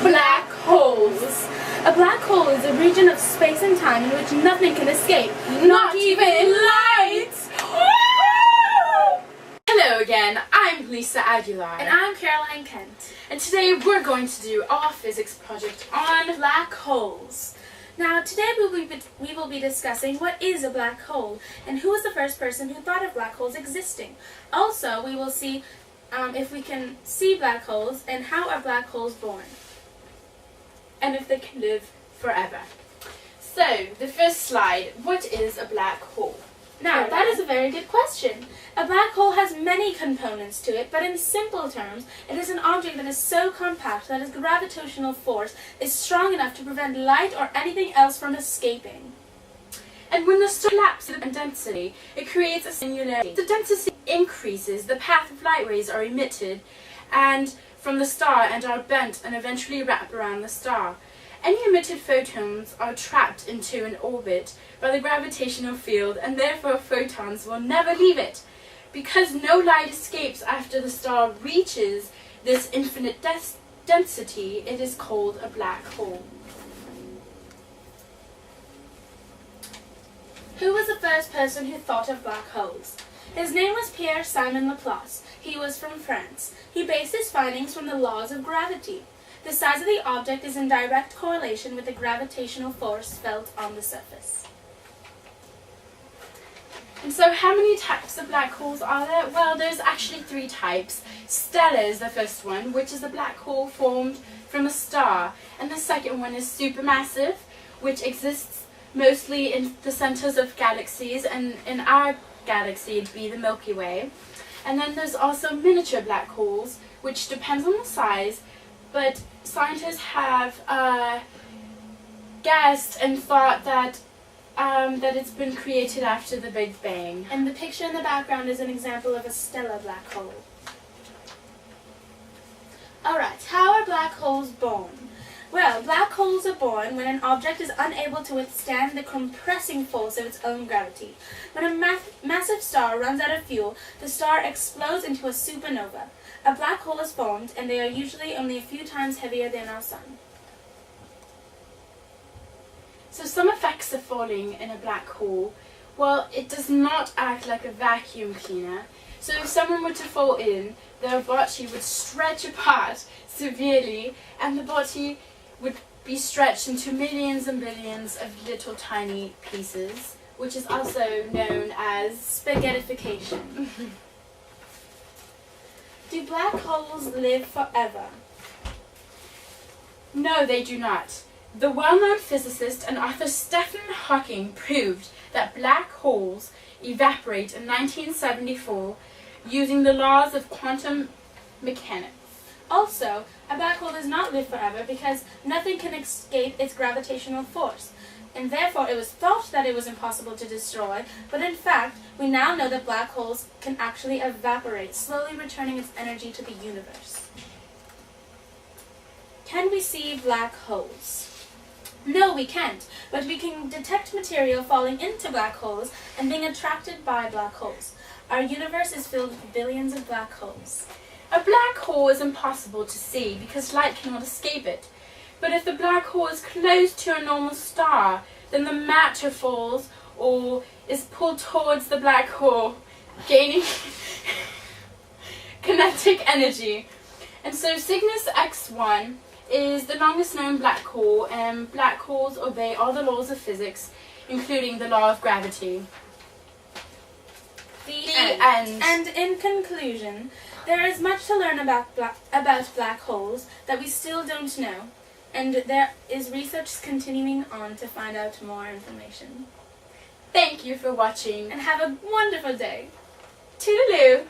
Black holes. A black hole is a region of space and time in which nothing can escape, not even light. Hello again, I'm Lisa Aguilar. And I'm Caroline Kent. And today we're going to do our physics project on Black holes. Now, today we will be discussing what is a black hole and who was the first person who thought of black holes existing. Also, we will see if we can see black holes and how are black holes born. and if they can live forever. So, the first slide, what is a black hole? Now, that is a very good question. A black hole has many components to it, but in simple terms, it is an object that is so compact that its gravitational force is strong enough to prevent light or anything else from escaping. And when the star collapses in density, it creates a singularity. The density increases, the path of light rays are emitted and from the star and are bent and eventually wrap around the star. Any emitted photons are trapped into an orbit by the gravitational field, and therefore photons will never leave it. Because no light escapes after the star reaches this infinite density, it is called a black hole. Who was the first person who thought of black holes? His name was Pierre-Simon Laplace. He was from France. He based his findings from the laws of gravity. The size of the object is in direct correlation with the gravitational force felt on the surface. And so how many types of black holes are there? Well, there's actually 3 types. Stellar is the first one, which is a black hole formed from a star. And the second one is supermassive, which exists mostly in the centers of galaxies, and in our galaxy it'd be the Milky Way. And then there's also miniature black holes, which depends on the size, but scientists have guessed and thought that it's been created after the Big Bang. And the picture in the background is an example of a stellar black hole. Alright, how are black holes born? Well, black holes are born when an object is unable to withstand the compressing force of its own gravity. When a massive star runs out of fuel, the star explodes into a supernova. A black hole is formed, and they are usually only a few times heavier than our sun. So some effects of falling in a black hole, well, it does not act like a vacuum cleaner. So if someone were to fall in, their body would stretch apart severely, and the body would be stretched into millions and billions of little tiny pieces, which is also known as spaghettification. Do black holes live forever? No, they do not. The well-known physicist and author Stephen Hawking proved that black holes evaporate in 1974 using the laws of quantum mechanics. Also, a black hole does not live forever because nothing can escape its gravitational force, and therefore it was thought that it was impossible to destroy, but in fact, we now know that black holes can actually evaporate, slowly returning its energy to the universe. Can we see black holes? No, we can't, but we can detect material falling into black holes and being attracted by black holes. Our universe is filled with billions of black holes. A black hole is impossible to see because light cannot escape it. But if the black hole is close to a normal star, then the matter falls or is pulled towards the black hole, gaining kinetic energy. And so Cygnus X1 is the longest known black hole, and black holes obey all the laws of physics, including the law of gravity. The end. And in conclusion, there is much to learn about black holes that we still don't know, and there is research continuing on to find out more information. Thank you for watching, And have a wonderful day. Toodaloo!